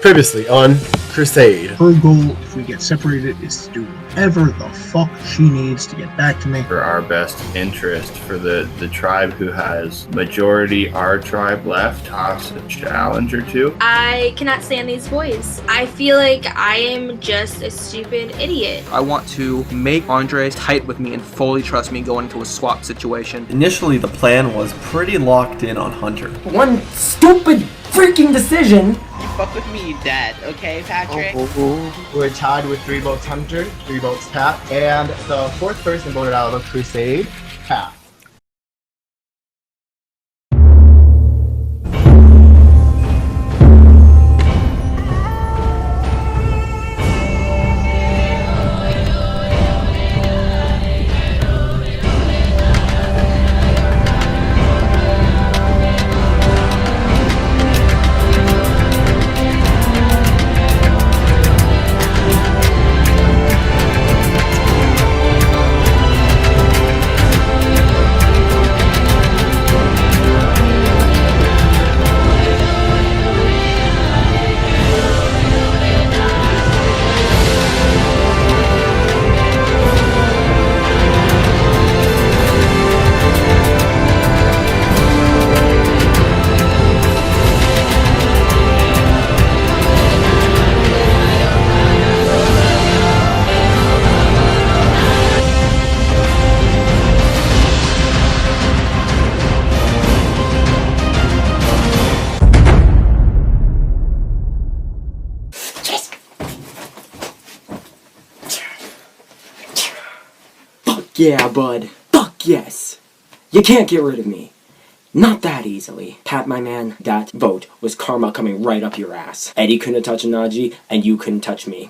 Previously on Crusade. Her goal, if we get separated, is to do whatever the fuck she needs to get back to me. For our best interest, for the tribe who has majority our tribe left, toss a challenge or two. I cannot stand these boys. I feel like I am just a stupid idiot. I want to make Andre tight with me and fully trust me going into a swap situation. Initially, the plan was pretty locked in on Hunter. One stupid freaking decision. You fuck with me, Dad, okay, Patrick? We're tied with 3 votes Hunter, 3 votes Pat, and the 4th person voted out of Crusade, Pat. Yeah, bud. Fuck yes. You can't get rid of me. Not that easily. Pat, my man, that vote was karma coming right up your ass. Eddie couldn't touch Najee, and you couldn't touch me.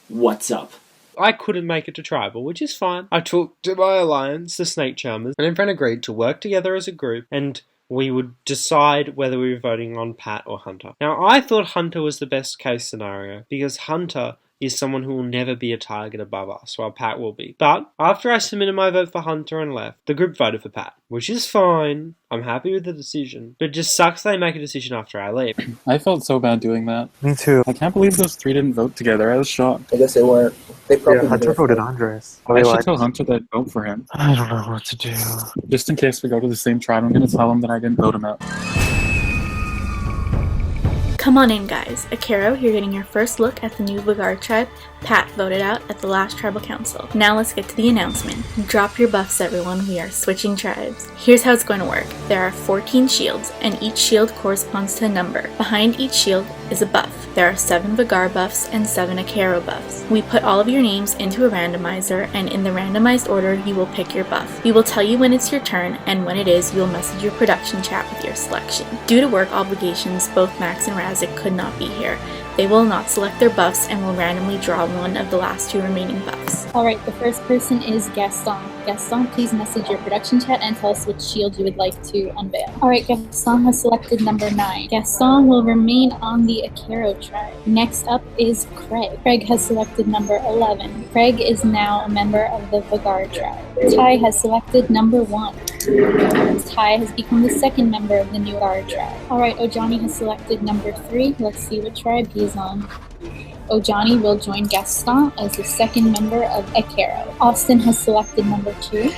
What's up? I couldn't make it to Tribal, which is fine. I talked to my alliance, the Snake Charmers, and everyone agreed to work together as a group, and we would decide whether we were voting on Pat or Hunter. Now, I thought Hunter was the best case scenario, because Hunter is someone who will never be a target above us, while Pat will be. But after I submitted my vote for Hunter and left, the group voted for Pat, which is fine. I'm happy with the decision, but it just sucks they make a decision after I leave. I felt so bad doing that. Me too. I can't believe those 3 didn't vote together. I was shocked. I guess they weren't. They probably Hunter voted Andres. I should tell Hunter that I'd vote for him. I don't know what to do. Just in case we go to the same tribe, I'm going to tell him that I didn't vote him out. Come on in, guys. Akero, you're getting your first look at the new Vagar tribe. Pat voted out at the last tribal council. Now let's get to the announcement. Drop your buffs, everyone. We are switching tribes. Here's how it's going to work. There are 14 shields, and each shield corresponds to a number. Behind each shield is a buff. There are 7 Vagar buffs and 7 Akero buffs. We put all of your names into a randomizer, and in the randomized order, you will pick your buff. We will tell you when it's your turn, and when it is, you will message your production chat with your selection. Due to work obligations, both Max and Razik could not be here. They will not select their buffs and will randomly draw one of the last 2 remaining buffs. Alright, the first person is Gaston. Gaston, please message your production chat and tell us which shield you would like to unveil. Alright, Gaston has selected number 9. Gaston will remain on the Akero tribe. Next up is Craig. Craig has selected number 11. Craig is now a member of the Vagar tribe. Ty has selected number 1. Ty has become the 2nd member of the new Vagar tribe. Alright, Ojani has selected number 3. Let's see what tribe he is on. Ojani will join Gaston as the 2nd member of Akero. Austin has selected number 2.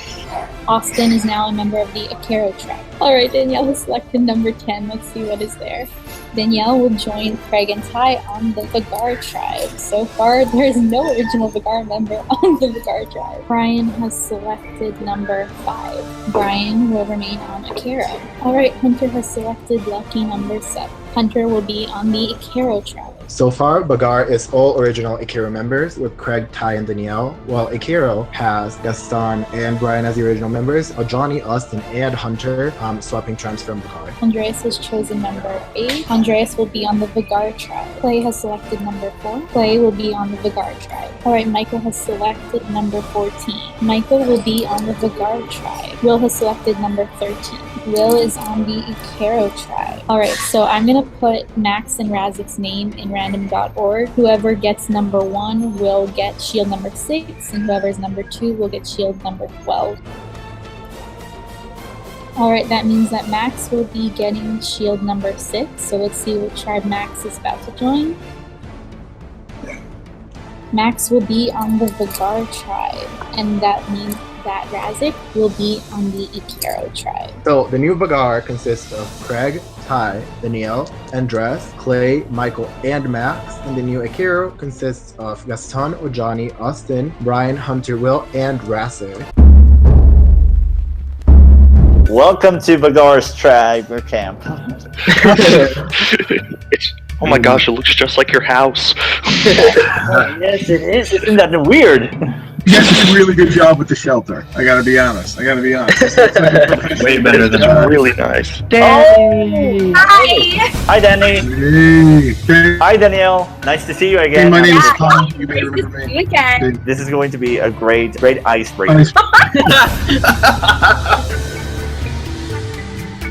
Austin is now a member of the Akero tribe. Alright, Danielle has selected number 10. Let's see what is there. Danielle will join Craig and Ty on the Vagar tribe. So far, there is no original Vagar member on the Vagar tribe. Brian has selected number 5. Brian will remain on Akero. Alright, Hunter has selected lucky number 7. Hunter will be on the Akero tribe. So far, Vagar is all original Akero members with Craig, Ty, and Danielle, while Akero has Gaston and Brian as the original members, Johnny, Austin, and Hunter swapping tribes from Vagar. Andreas has chosen number 8. Andreas will be on the Vagar tribe. Clay has selected number 4. Clay will be on the Vagar tribe. Alright, Michael has selected number 14. Michael will be on the Vagar tribe. Will has selected number 13. Will is on the Akero tribe. Alright, so I'm gonna put Max and Razik's name in random.org. Whoever gets number 1 will get shield number 6, and whoever's number 2 will get shield number 12. Alright, that means that Max will be getting shield number 6. So let's see what tribe Max is about to join. Max will be on the Vagar tribe, and that means that Razik will be on the Ikero tribe. So the new Vagar consists of Craig, Ty, Danielle, Andres, Clay, Michael, and Max. And the new Akiro consists of Gaston, Ojani, Austin, Brian, Hunter, Will, and Rasser. Welcome to Vagar's tribe or camp. Oh my gosh, it looks just like your house. Yes, it is. Isn't that weird? You guys did a really good job with the shelter. I gotta be honest. Way better than It's really nice. Danny! Hi! Hi, Danny. Hey. Hi, Danielle. Nice to see you Hey, again. my name is Tom. You may remember me. Again. This is going to be a great icebreaker.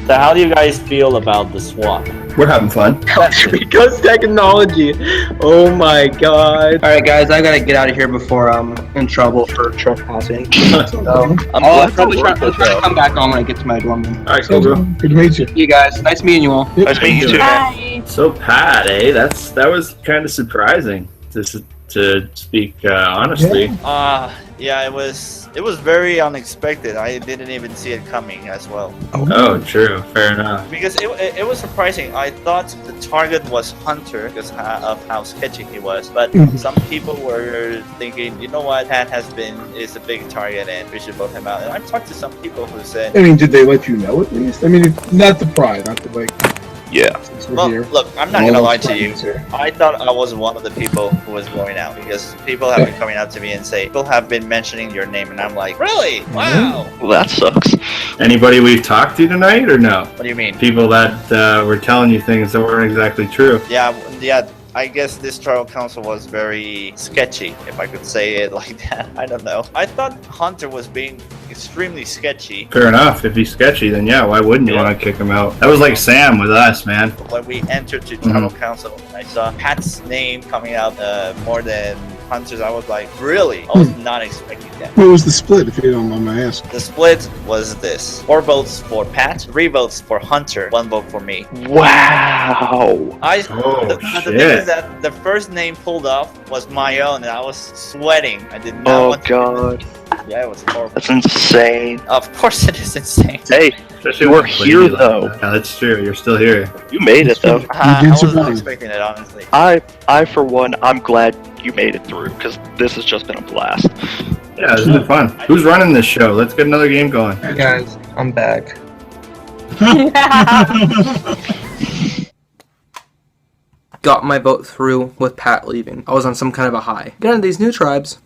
So how do you guys feel about the swap? We're having fun. Because technology. Oh my god. Alright guys, I gotta get out of here before I'm in trouble for trespassing. So, I'll probably try to come back on when I get to my dorm room. Alright, cool, bro. Good to meet you. You guys, nice meeting you all. Nice meeting you too. Hi. So Pat, that was kind of surprising to speak honestly. Yeah, it was very unexpected. I didn't even see it coming as well. Oh, true. Fair enough. Because it was surprising. I thought the target was Hunter because of how sketchy he was. But some people were thinking, you know what, Pat is a big target and we should vote him out. And I talked to some people who said, I mean, did they let you know at least? I mean, not to pry, not to like. Yeah. well, look, I'm not gonna lie to you. I thought I was one of the people who was going out because people have been coming out to me and say people have been mentioning your name, and I'm like, really? Wow. Well, that sucks. Anybody we've talked to tonight, or no? What do you mean? People that were telling you things that weren't exactly true. Yeah. I guess this tribal council was very sketchy, if I could say it like that. I don't know. I thought Hunter was being extremely sketchy. Fair enough. If he's sketchy, then yeah, why wouldn't you want to kick him out? That was like Sam with us, man. When we entered to tribal council, I saw Pat's name coming out more than Hunter's. I was like, really? I was not expecting that. What was the split, if you don't mind my asking? The split was this: 4 votes for Pat, 3 votes for Hunter, 1 vote for me. Wow. The thing is that the first name pulled off was my own, and I was sweating. I did not want to. God. Yeah, it was horrible. That's insane. Of course it is insane. Hey, we're here though. Yeah, that's true. You're still here. You made it though. I wasn't expecting it, honestly. I for one, I'm glad you made it through because this has just been a blast. Yeah, this has been fun. Who's running this show? Let's get another game going. Hey guys, I'm back. Got my vote through with Pat leaving. I was on some kind of a high. Get into these new tribes.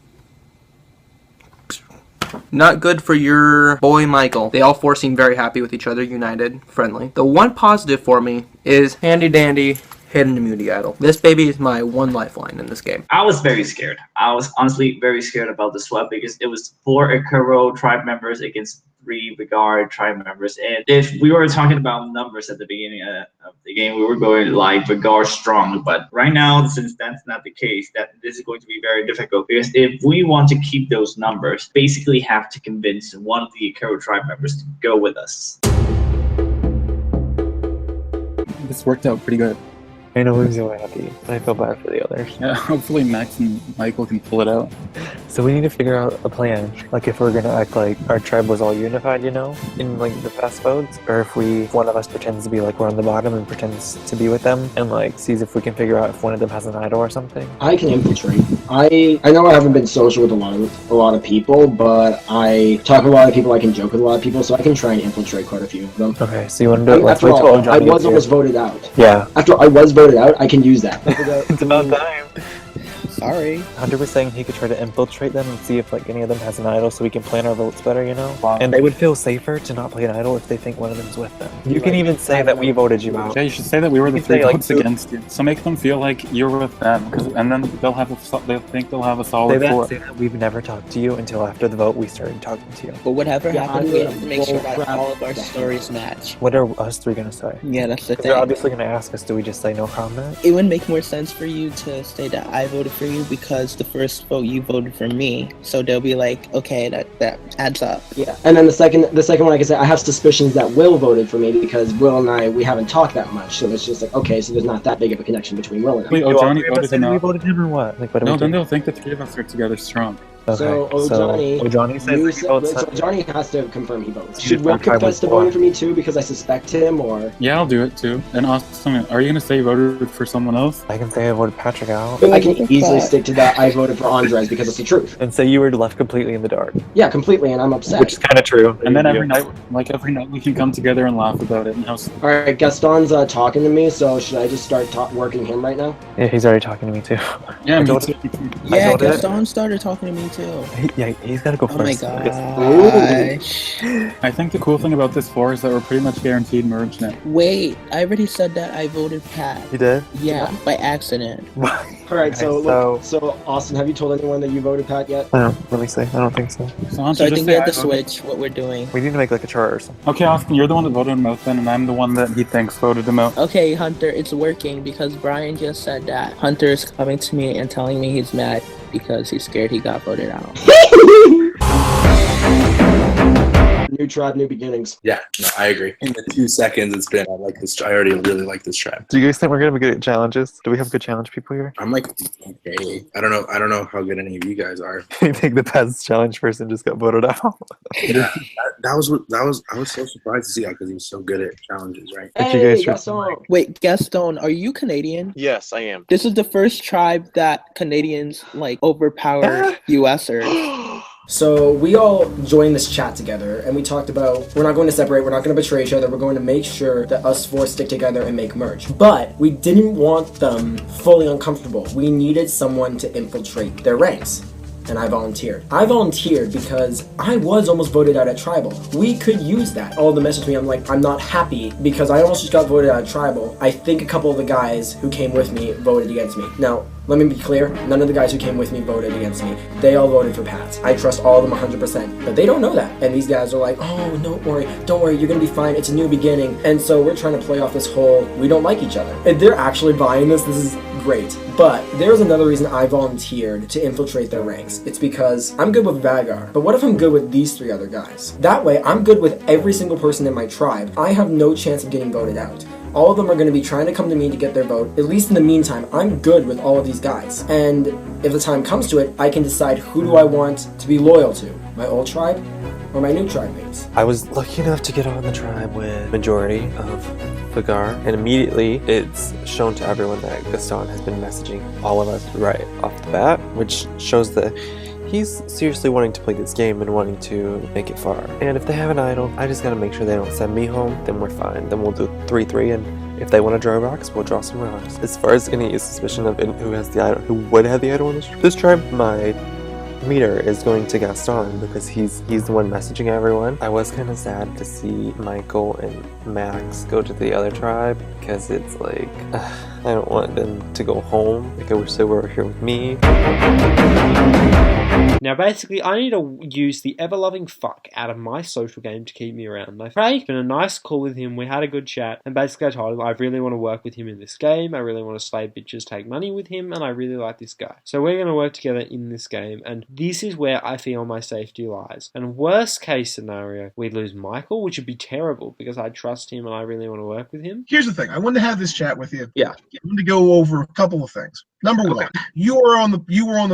Not good for your boy Michael. They all 4 seem very happy with each other, united, friendly. The one positive for me is handy dandy hidden immunity idol. This baby is my one lifeline in this game. I was very scared. I was honestly very scared about the swap because it was 4 Ikuro tribe members against 3 Vagar tribe members. And if we were talking about numbers at the beginning of the game, we were going like Vagar strong. But right now, since that's not the case, that this is going to be very difficult because if we want to keep those numbers, basically have to convince one of the Ikuro tribe members to go with us. This worked out pretty good. I know who's so happy. I feel bad for the others. Yeah, hopefully Max and Michael can pull it out. So we need to figure out a plan. Like if we're gonna act like our tribe was all unified, you know, in like the past votes, or if one of us pretends to be like we're on the bottom and pretends to be with them and like sees if we can figure out if one of them has an idol or something. I can infiltrate. I know I haven't been social with a lot of people, but I talk with a lot of people. I can joke with a lot of people, so I can try and infiltrate quite a few of them. Okay, so you want to do it? After all, I was almost voted out. Yeah. After I was voted out, I can use that. It's about time. Sorry. Hunter was saying he could try to infiltrate them and see if like any of them has an idol so we can plan our votes better, you know? Wow. And they would feel safer to not play an idol if they think one of them's with them. You can even say that we voted you out. Yeah, you should say that we were the 3 say, like, votes against you. So make them feel like you're with them, and then they'll think they'll have a solid 4. Say that we've never talked to you until after the vote we started talking to you. But whatever happens, we have to make sure that all of our stories match. What are us 3 gonna say? Yeah, that's the thing. They're obviously gonna ask us, do we just say no comment? It would make more sense for you to say that I voted for you because the first vote you voted for me. So they'll be like, okay, that adds up. Yeah, and then the second one I can say, I have suspicions that Will voted for me because Will and I, we haven't talked that much, so it's just like, okay, so there's not that big of a connection between Will and I. Wait, Johnny voted him We out. voted him or what? Like, what do No, we then do? they'll think the three of us are together strong. Okay, So, Johnny says you that he votes so Hunter. Johnny has to confirm he votes. You Should just Will want to try confess to with one. voting for me too because I suspect him, or? Yeah, I'll do it too. And Austin, are you gonna say you voted for someone else? I can say I voted Patrick out. I can easily stick to that. I voted for Andres because it's the truth. And say you were left completely in the dark. Yeah, completely, and I'm upset. Which is kind of true. And then every night we can come together and laugh about it. And how All right, Gaston's talking to me, so should I just start working him right now? Yeah, he's already talking to me too. Yeah, me told too. Yeah, Gaston started talking to me too. He's gotta go Oh my first. gosh. I think the cool thing about this 4 is that we're pretty much guaranteed merge now. Wait, I already said that I voted Pat. You did? Yeah, by accident. All right, so Okay, look, so Austin, have you told anyone that you voted Pat yet? Let me see. I don't think so. So I think we have to switch what we're doing. We need to make like a chart or something. Okay, Austin, you're the one that voted him out then, and I'm the one that he thinks voted him out. Okay, Hunter, it's working because Brian just said that. Hunter's coming to me and telling me he's mad because he's scared he got voted out. New tribe, new beginnings. Yeah, no, I agree. In the 2 seconds it's been, I like this. I already really like this tribe. Do you guys think we're gonna be good at challenges? Do we have good challenge people here? I'm like, okay. I don't know how good any of you guys are. I think the past challenge person just got voted out. Yeah, that was I was so surprised to see that because he was so good at challenges, right? Wait, Gaston, are you Canadian? Yes, I am. This is the first tribe that Canadians like overpower USers. So we all joined this chat together and we talked about we're not going to separate, we're not going to betray each other, we're going to make sure that us four stick together and make merge. But we didn't want them fully uncomfortable. We needed someone to infiltrate their ranks. And I volunteered. I volunteered because I was almost voted out at Tribal. We could use that. All of them messaged me, I'm like, I'm not happy because I almost just got voted out at Tribal. I think a couple of the guys who came with me voted against me. Now, let me be clear, none of the guys who came with me voted against me. They all voted for Pat. I trust all of them 100%, but they don't know that. And these guys are like, oh, don't worry, you're gonna be fine, it's a new beginning. And so we're trying to play off this whole, we don't like each other. And they're actually buying this is great. But there's another reason I volunteered to infiltrate their ranks. It's because I'm good with Vagar, but what if I'm good with these 3 other guys? That way, I'm good with every single person in my tribe. I have no chance of getting voted out. All of them are going to be trying to come to me to get their vote. At least in the meantime, I'm good with all of these guys. And if the time comes to it, I can decide who do I want to be loyal to. My old tribe or my new tribe mates. I was lucky enough to get on the tribe with majority of Vagar, and immediately it's shown to everyone that Gaston has been messaging all of us right off the bat, which shows that he's seriously wanting to play this game and wanting to make it far. And if they have an idol, I just gotta make sure they don't send me home, then we're fine. Then we'll do 3-3, and if they want to draw rocks, we'll draw some rocks. As far as any suspicion of who has the idol, who would have the idol in this tribe, my meter is going to Gaston because he's the one messaging everyone. I was kind of sad to see Michael and Max go to the other tribe because it's like, I don't want them to go home. Like, I wish they were here with me. Now basically I need to use the ever-loving fuck out of my social game to keep me around. Like, Craig's been a nice call with him, we had a good chat, and basically I told him I really want to work with him in this game, I really want to slay bitches, take money with him, and I really like this guy. So we're going to work together in this game, and this is where I feel my safety lies. And worst case scenario, we lose Michael, which would be terrible because I trust him and I really want to work with him. Here's the thing. I wanted to have this chat with you. Yeah. I wanted to go over a couple of things. Number one, you were on the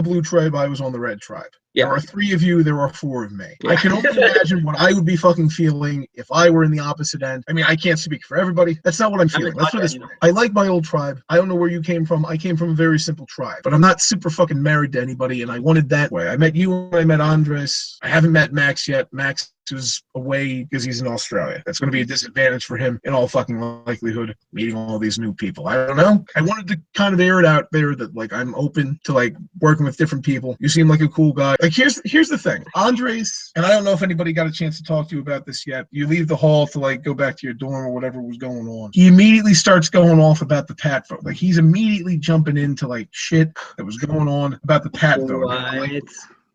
blue tribe, I was on the red tribe. Yeah. There are 3 of you, there are 4 of me. I can only imagine what I would be fucking feeling if I were in the opposite end. I mean, I can't speak for everybody. That's not what I'm feeling. Let's put it this way. I like my old tribe. I don't know where you came from. I came from a very simple tribe, but I'm not super fucking married to anybody, and I wanted that way. I met you and I met Andres. I haven't met Max yet. Max is away because he's in Australia. That's going to be a disadvantage for him in all fucking likelihood, meeting all these new people. I don't know. I wanted to kind of air it out there that, like, I'm open to, like, working with different people. You seem like a cool guy. Like, here's the thing. Andres, and I don't know if anybody got a chance to talk to you about this yet. You leave the hall to, like, go back to your dorm or whatever was going on. He immediately starts going off about the Pat vote. Like, he's immediately jumping into, like, shit that was going on about the Pat vote. Like,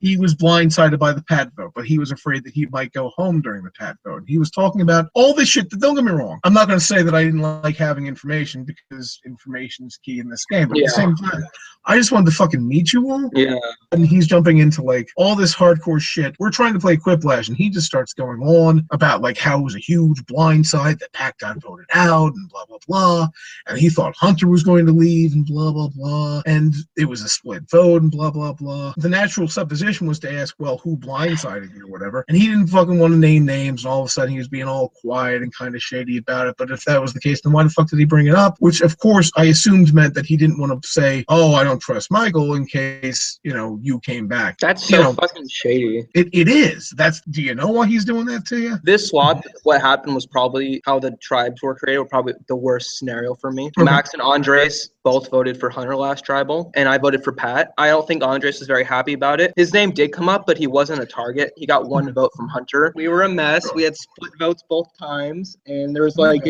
he was blindsided by the Pat vote, but he was afraid that he might go home during the Pat vote. He was talking about all this shit. Don't get me wrong. I'm not going to say that I didn't like having information because information is key in this game, but at the same time, I just wanted to fucking meet you all. Yeah. And he's jumping into like all this hardcore shit. We're trying to play Quiplash, and he just starts going on about like how it was a huge blindside that Pat got voted out and blah blah blah, and he thought Hunter was going to leave and blah blah blah, and it was a split vote and blah blah blah. The natural supposition was to ask, well, who blindsided you or whatever, and he didn't fucking want to name names, and all of a sudden he was being all quiet and kind of shady about it. But if that was the case, then why the fuck did he bring it up? Which of course I assumed meant that he didn't want to say, oh, I don't trust Michael in case, you know, you came back. That's so fucking shady. It is. Do you know why he's doing that to you? This swap, what happened was probably how the tribes were created, were probably the worst scenario for me. Max and Andres both voted for Hunter last tribal, and I voted for Pat. I don't think Andres is very happy about it. His name did come up, but he wasn't a target. He got one vote from Hunter. We were a mess. We had split votes both times, and there was like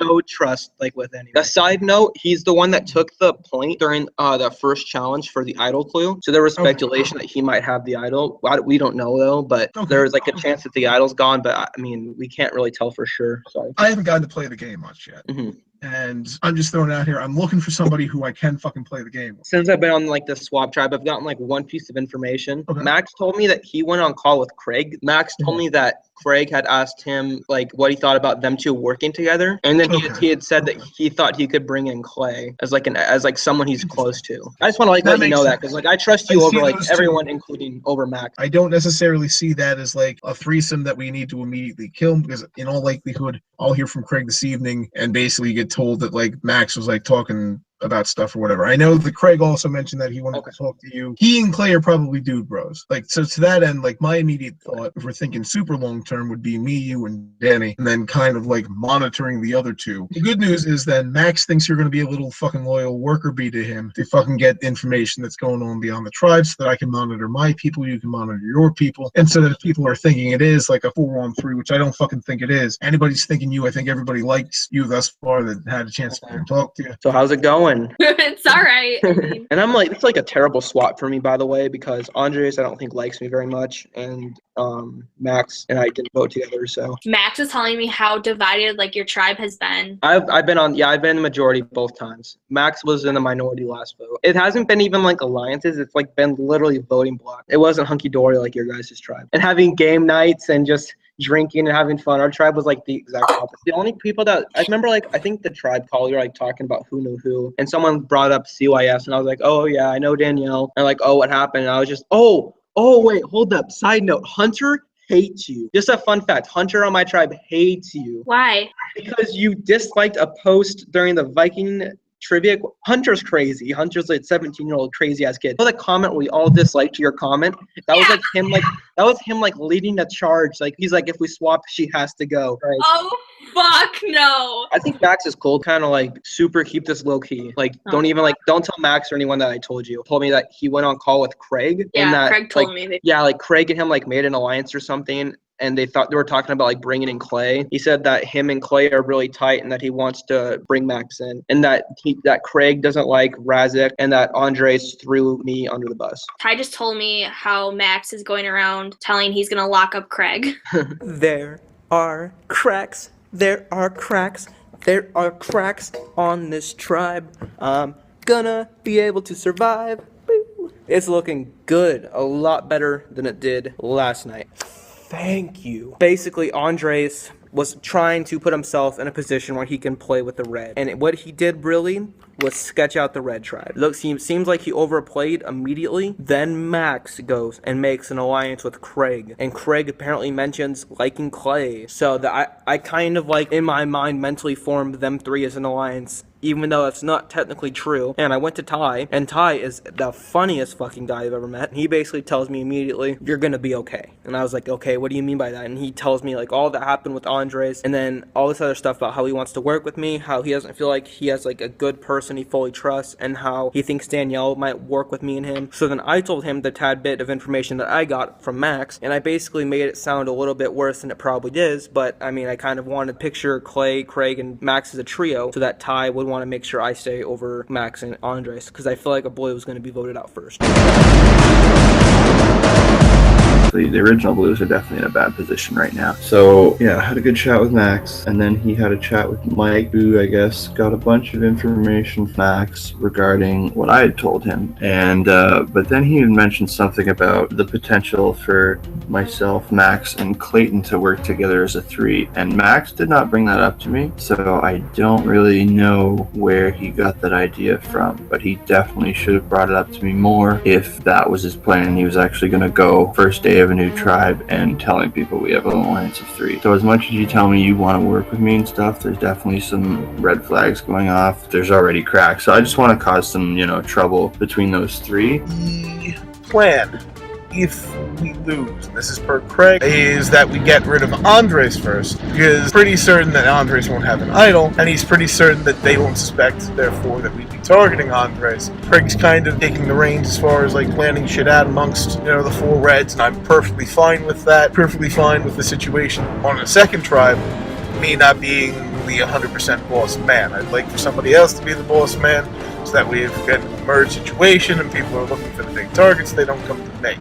no trust like with anyone. A side note, he's the one that took the point during the first challenge for the idol clue. So there was speculation that he might have the idol. We don't know though, but there was like a chance that the idol's gone, but I mean, we can't really tell for sure. Sorry. I haven't gotten to play the game much yet. And I'm just throwing it out here. I'm looking for somebody who I can fucking play the game with. Since I've been on like the swap tribe, I've gotten like one piece of information. Max told me that he went on call with Craig. Max told me that Craig had asked him like what he thought about them two working together, and then he had said that he thought he could bring in Clay as like someone he's close to. I just want to like let you know that because like I trust you over like everyone, including over Max. I don't necessarily see that as like a threesome that we need to immediately kill, because in all likelihood I'll hear from Craig this evening and basically get told that like Max was like talking about stuff or whatever. I know that Craig also mentioned that he wanted to talk to you. He and Clay are probably dude bros. Like, so to that end, like my immediate thought, if we're thinking super long term, would be me, you, and Danny, and then kind of like monitoring the other two. The good news is that Max thinks you're going to be a little fucking loyal worker bee to him to fucking get information that's going on beyond the tribe, so that I can monitor my people, you can monitor your people, and so that if people are thinking it is like a 4-on-3, which I don't fucking think it is, anybody's thinking you, I think everybody likes you thus far that had a chance to talk to you. So how's it going? It's all right. I mean, and I'm like, it's like a terrible swap for me, by the way, because Andres I don't think likes me very much, and Max and I didn't vote together. So Max is telling me how divided like your tribe has been. I've been in the majority both times. Max was in the minority last vote. It hasn't been even like alliances. It's like been literally voting block. It wasn't hunky dory like your guys' tribe. And having game nights and just drinking and having fun. Our tribe was like the exact opposite. The only people that I remember, like I think the tribe call, you're like talking about who knew who, and someone brought up CYS, and I was like, oh yeah, I know Danielle. And like, oh, what happened? And I was just, oh wait, hold up. Side note, Hunter hates you. Just a fun fact, Hunter on my tribe hates you. Why? Because you disliked a post during the Viking trivia. Hunter's crazy. Hunter's like 17-year-old crazy ass kid. So the comment we all disliked your comment. That was like him like leading the charge. Like he's like, if we swap, she has to go. Right? Oh fuck no. I think Max is cool. Kind of like super keep this low key. Like don't tell Max or anyone that I told you. Told me that he went on call with Craig. Yeah, and that, Craig told me. Yeah, like Craig and him like made an alliance or something. And they were talking about like bringing in Clay. He said that him and Clay are really tight and that he wants to bring Max in, and that Craig doesn't like Razik, and that Andres threw me under the bus. Ty just told me how Max is going around telling he's gonna lock up Craig. There are cracks. There are cracks. There are cracks on this tribe. I'm gonna be able to survive. It's looking good. A lot better than it did last night. Thank you. Basically, Andres was trying to put himself in a position where he can play with the red. And what he did really was sketch out the red tribe. Look, seems like he overplayed immediately. Then Max goes and makes an alliance with Craig. And Craig apparently mentions liking Clay. So that I kind of like, in my mind, mentally formed them three as an alliance, even though it's not technically true. And I went to Ty, and Ty is the funniest fucking guy I've ever met. And he basically tells me immediately, you're gonna be okay. And I was like, okay, what do you mean by that? And he tells me like all that happened with Andres, and then all this other stuff about how he wants to work with me, how he doesn't feel like he has like a good person he fully trusts, and how he thinks Danielle might work with me and him. So then I told him the tad bit of information that I got from Max, and I basically made it sound a little bit worse than it probably is, but I mean, I kind of wanted to picture Clay, Craig, and Max as a trio, so that Ty would want to make sure I stay over Max and Andres, because I feel like a boy was going to be voted out first. The original Blues are definitely in a bad position right now. So yeah, I had a good chat with Max, and then he had a chat with Mike, who I guess got a bunch of information from Max regarding what I had told him. And but then he had mentioned something about the potential for myself, Max, and Clayton to work together as a 3. And Max did not bring that up to me, so I don't really know where he got that idea from. But he definitely should have brought it up to me more if that was his plan. He was actually going to go first day of a new tribe and telling people we have an alliance of 3. So as much as you tell me you want to work with me and stuff, there's definitely some red flags going off. There's already cracks. So I just want to cause some, trouble between those 3. The plan, if we lose, this is per Craig, is that we get rid of Andres first, because pretty certain that Andres won't have an idol, and he's pretty certain that they won't suspect, therefore, that we'd be targeting Andres. Craig's kind of taking the reins as far as planning shit out amongst, the 4 Reds, and I'm perfectly fine with that, perfectly fine with the situation on a second tribe, me not being the 100% boss man. I'd like for somebody else to be the boss man, so that we've got a merge situation and people are looking for the big targets, they don't come to me.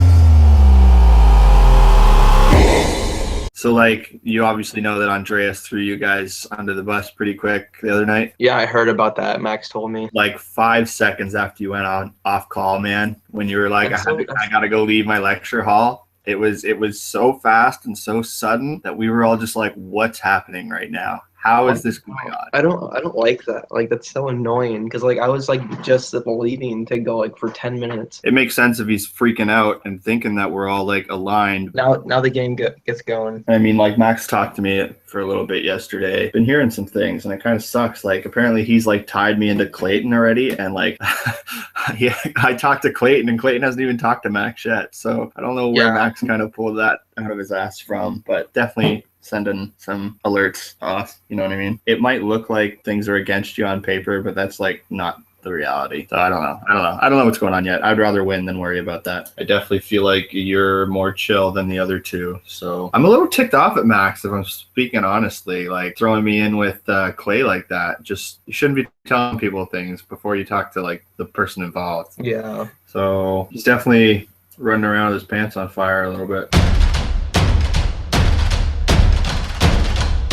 So, you obviously know that Andreas threw you guys under the bus pretty quick the other night. Yeah, I heard about that. Max told me. 5 seconds after you went off call, man, when you were like, I gotta go leave my lecture hall. It was so fast and so sudden that we were all just like, what's happening right now? How is this going on? I don't like that. That's so annoying because I was just leaving to go for 10 minutes. It makes sense if he's freaking out and thinking that we're all aligned. Now the game gets going. I mean, Max talked to me for a little bit yesterday. Been hearing some things and it kind of sucks. Apparently he's tied me into Clayton already, and yeah, I talked to Clayton and Clayton hasn't even talked to Max yet. So I don't know where Max kind of pulled that out of his ass from, but definitely sending some alerts off, you know what I mean? It might look like things are against you on paper, but that's not the reality. So I don't know what's going on yet. I'd rather win than worry about that. I definitely feel like you're more chill than the other 2. So I'm a little ticked off at Max, if I'm speaking honestly, throwing me in with Clay like that. Just, you shouldn't be telling people things before you talk to the person involved. Yeah. So he's definitely running around with his pants on fire a little bit.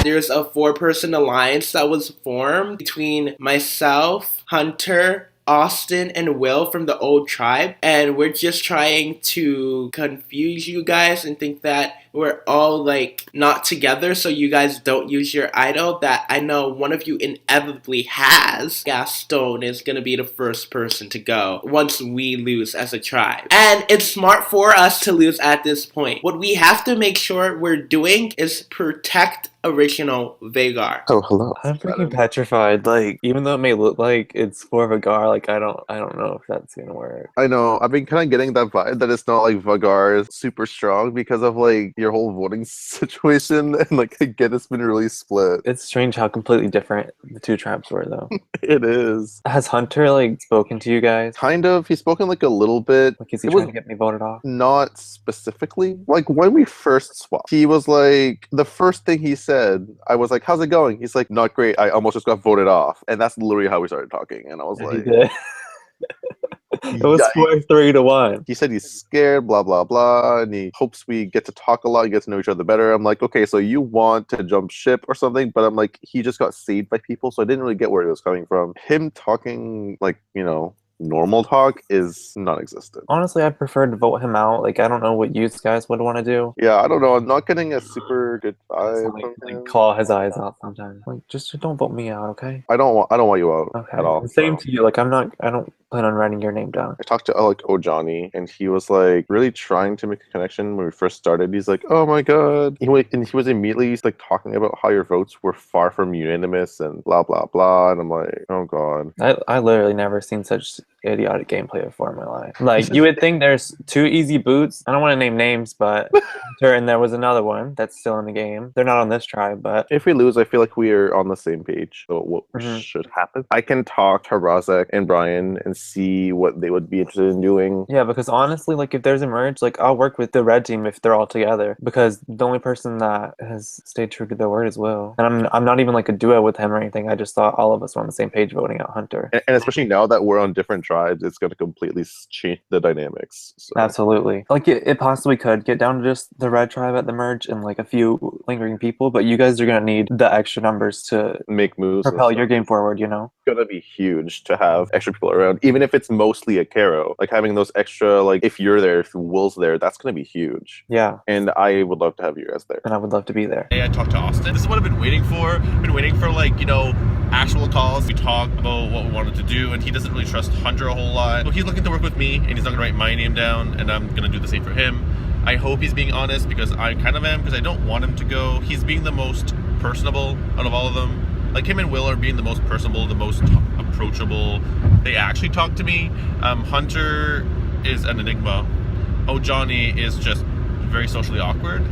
There's a 4-person alliance that was formed between myself, Hunter, Austin, and Will from the old tribe, and we're just trying to confuse you guys and think that we're all not together so you guys don't use your idol that I know one of you inevitably has. Gaston is gonna be the first person to go once we lose as a tribe. And it's smart for us to lose at this point. What we have to make sure we're doing is protect original Vagar. Oh, hello. I'm freaking petrified. Even though it may look like it's for Vagar, I don't know if that's gonna work. I know. I've been kind of getting that vibe that it's not Vagar is super strong because of your whole voting situation, and again, it's been really split. It's strange how completely different the 2 tribes were, though. It is. Has Hunter spoken to you guys? Kind of. He's spoken a little bit. Is he trying to get me voted off? Not specifically. When we first swapped, he was the first thing he said, I was like, how's it going? He's like, not great. I almost just got voted off. And that's literally how we started talking. And I was like, he did. It was 4-3-1. He said he's scared, blah, blah, blah, and he hopes we get to talk a lot and get to know each other better. I'm like, okay, so you want to jump ship or something, but I'm like, he just got saved by people, so I didn't really get where it was coming from. Him talking, normal talk is non-existent. Honestly, I prefer to vote him out. I don't know what you guys would want to do. Yeah, I don't know. I'm not getting a super good vibe. Claw his eyes out sometimes. Just don't vote me out, okay? I don't want you out at all. Same to you. I don't plan on writing your name down. I talked to Ojani, and he was really trying to make a connection when we first started. He's like, oh my god. He was immediately talking about how your votes were far from unanimous and blah blah blah. And I'm like, oh god. I literally never seen such idiotic gameplay before in my life. You would think there's 2 easy boots. I don't want to name names, but and there was another one that's still in the game. They're not on this tribe, but if we lose, I feel like we are on the same page. So what should happen? I can talk to Razak and Brian and see what they would be interested in doing. Yeah, because honestly, if there's a merge, I'll work with the red team if they're all together, because the only person that has stayed true to their word is Will. And I'm not even a duo with him or anything. I just thought all of us were on the same page voting out Hunter. And especially now that we're on different tribes, it's going to completely change the dynamics. So. Absolutely. Like it possibly could get down to just the red tribe at the merge and like a few lingering people, but you guys are gonna need the extra numbers to make moves, propel your game forward. You know, it's gonna be huge to have extra people around, even if it's mostly a Caro. Like having those extra, like if you're there, if Will's there, that's gonna be huge. Yeah. And I would love to have you guys there. And I would love to be there. Hey, I talked to Austin. This is what I've been waiting for. I've been waiting for like, you know, actual calls. We talk about what we wanted to do, and he doesn't really trust Hunter a whole lot. So he's looking to work with me, and he's not gonna write my name down, and I'm gonna do the same for him. I hope he's being honest, because I kind of am, because I don't want him to go. He's being the most personable out of all of them. Like him and Will are being the most personable, the most approachable. They actually talk to me. Hunter is an enigma. Oh, Johnny is just very socially awkward.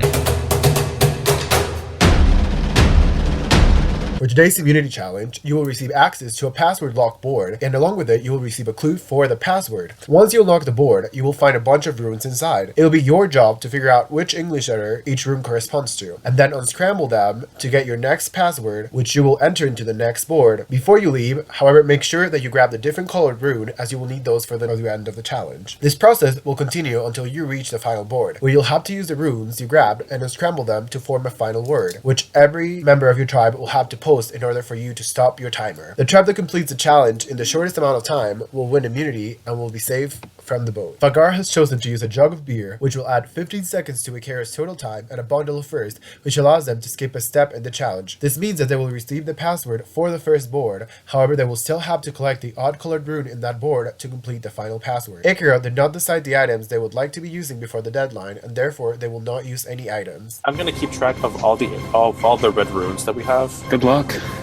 For today's immunity challenge, you will receive access to a password lock board, and along with it, you will receive a clue for the password. Once you unlock the board, you will find a bunch of runes inside. It will be your job to figure out which English letter each rune corresponds to, and then unscramble them to get your next password, which you will enter into the next board. Before you leave, however, make sure that you grab the different colored rune, as you will need those for the end of the challenge. This process will continue until you reach the final board, where you'll have to use the runes you grabbed and unscramble them to form a final word, which every member of your tribe will have to post in order for you to stop your timer. The tribe that completes the challenge in the shortest amount of time will win immunity and will be safe from the boat. Vagar has chosen to use a jug of beer, which will add 15 seconds to Akira's total time, and a bundle of first, which allows them to skip a step in the challenge. This means that they will receive the password for the first board, however they will still have to collect the odd colored rune in that board to complete the final password. Akira did not decide the items they would like to be using before the deadline, and therefore they will not use any items. I'm gonna keep track of all the red runes that we have. Good luck.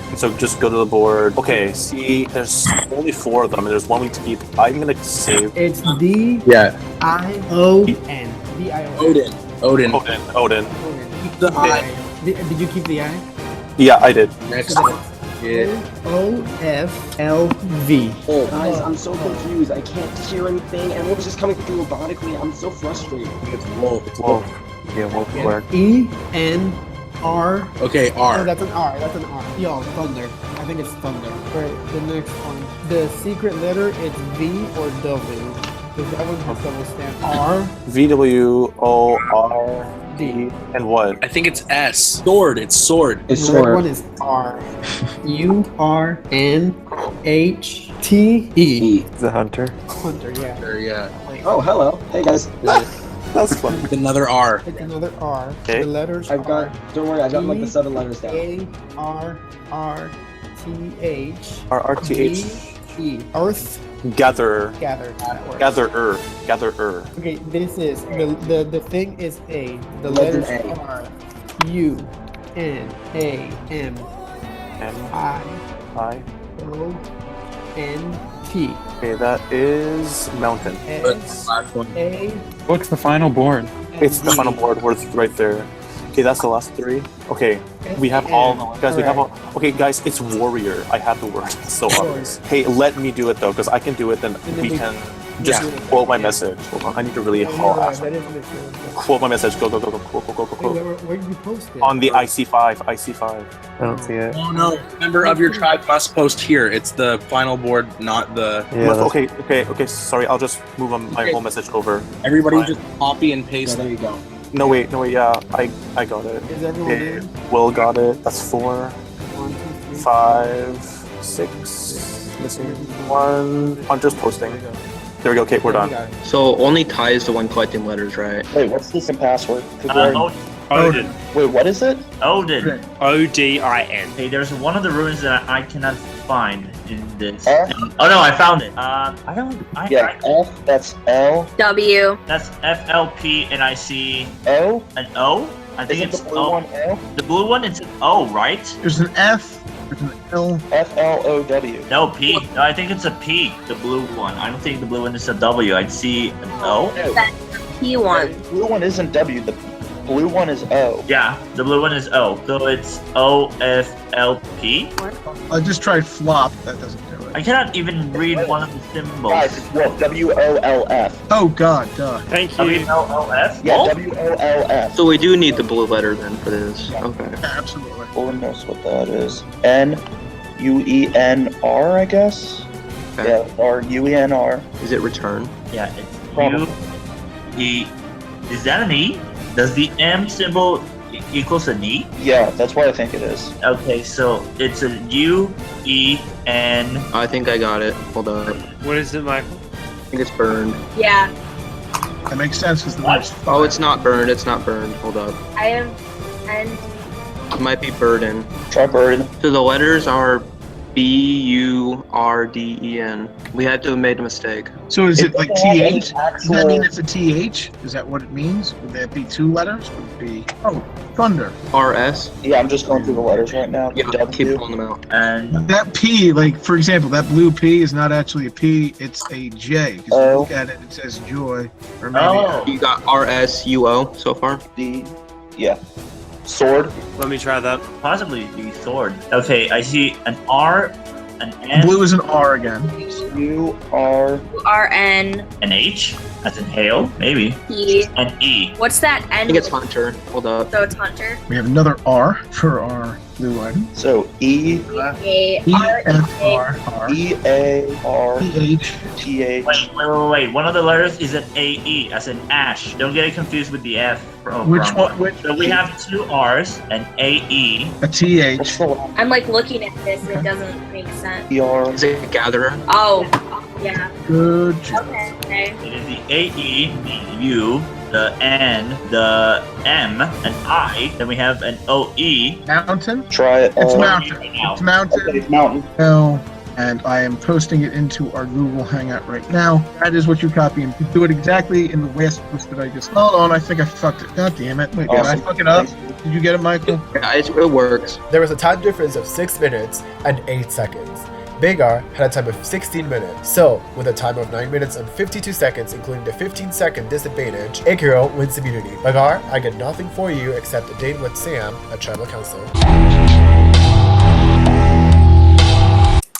And so just go to the board. Okay, see, there's only 4 of them, and there's one we to keep. I'm gonna save. It's D. Yeah. I-O-N. D-I-O-N. Odin. Keep the I. Did you keep the I? Yeah, I did. Next. O-F-L-V. Guys, I'm so confused. I can't hear anything. Everyone's just coming through robotically. I'm so frustrated. It's low. It's low. Yeah, wolf work. E-N-R. Okay, R. Oh, that's an R. That's an R. Yo, thunder. I think it's thunder. Right, the next one. The secret letter, it's V or W. Because that one has double stamp. R. V-W-O-R-D. And what? I think it's S. Sword. It's sword. The red one is R. U-R-N-H-T-E. It's a hunter. Hunter, yeah. Oh, hello. Hey, guys. That's funny. Another R. It's another R. Okay. The letters Don't worry, I got like the 7 letters down. A-R-R-T-H. R-R-T-H. E. Earth. Gatherer. Gatherer. Gatherer. Okay, this is the thing is A. The letters are U, N, A, M, I, O, N, T. Okay, that is mountain. S, A. What's the final board? It's the final board. Where it's right there. Okay, that's the last 3. Okay, we have all guys. We have all. Okay, guys, it's warrior. I have the word. It's so obvious. Hey, let me do it though, because I can do it. Then we can just quote my message. Hold on, I need to really quote my message. Go. Quote. Where did you post it? On the IC5. I don't see it. Oh no! Member of your tribe must post here. It's the final board, not the. Yeah, okay. Sorry, I'll just move my whole message over. Everybody just copy and paste. There you go. No wait, yeah, I got it. Is everyone in? Will got it. That's 4, 5, 6. Missing 1. Hunter's posting. There we go. Okay, we're done. So only Ty is the one collecting letters, right? Wait, what's this in password? Odin. Wait, what is it? Odin. O-D-I-N. Hey, there's one of the runes that I cannot find in this. Oh no, I found it. F, that's L. W. That's F-L-P, and I see O? An O? I think it's the blue O. one L? The blue one, it's an O, right? There's an F. There's an L. F-L-O-W. No, P. No, I think it's a P, the blue one. I don't think the blue one is a W. I'd see an O. That's the P one. The blue one isn't W. The blue one is O. Yeah, the blue one is O. So it's O-F-L-P. I just tried flop. That doesn't do it. I cannot even read one of the symbols. Guys, it's Wolf. W-O-L-F. Oh god, duh. Thank you. W-O-L-F? Yeah, W-O-L-F. So we do need the blue letter then for this. Okay. Absolutely. Owen knows what that is. N-U-E-N-R, I guess? Okay. Yeah, R-U-E-N-R. Is it return? Yeah, it's Probably. E. Is that an E? Does the M symbol equals an E? Yeah, that's what I think it is. Okay, so it's a U, E, N. I think I got it. Hold up. What is it, Michael? I think it's burned. Yeah, That makes sense because the word's Oh, it's not burned. It's not burned. Hold up. I have N. It might be burden. Try burden. So the letters are B-U-R-D-E-N. We had to have made a mistake. So is it It's like not TH? an Does that mean actual- it's a TH? Is that what it means? Would that be 2 letters? Would it be thunder? R-S? Yeah, I'm just going through the letters right now. Yeah, W. keep pulling them out. And That P, like for example, that blue P is not actually a P, it's a J. Because you look at it, it says joy. Or maybe You got R-S-U-O so far? D. Yeah. Sword. Let me try that. possibly the sword. Okay, I see an R, an N, blue is an R again. U-R. R-N. an H, as in hail, maybe, E. an E. What's that I N? think it's Hunter. Hold up. So it's Hunter. We have another R for our blue item. So E. E-F-R-R. E-A-R. P-H. T-H. Wait. One of the letters is an A-E, as in ash. Don't get it confused with the F. Which one? Which? So we have 2 R's, an A-E. A TH. I'm like looking at this and it doesn't make sense. E-R. Is it Gatherer? Oh, yeah. Good job. Okay. It is the A-E, the U, the N, the M, an I. Then we have an O-E. Mountain? Try it. It's R. mountain. Right now. It's mountain. Okay, it's mountain. L, and I am posting it into our Google Hangout right now. That is what you copy, and you do it exactly in the last post that I just. Hold on, I think I fucked it. God damn it! Wait, did I Awesome. fuck it up? Did you get it, Michael? Yeah, it works. There was a time difference of 6 minutes and 8 seconds. Big R had a time of 16 minutes. So, with a time of 9 minutes and 52 seconds, including the 15-second disadvantage, Akiro wins immunity. Big R, I get nothing for you except a date with Sam at Tribal Council.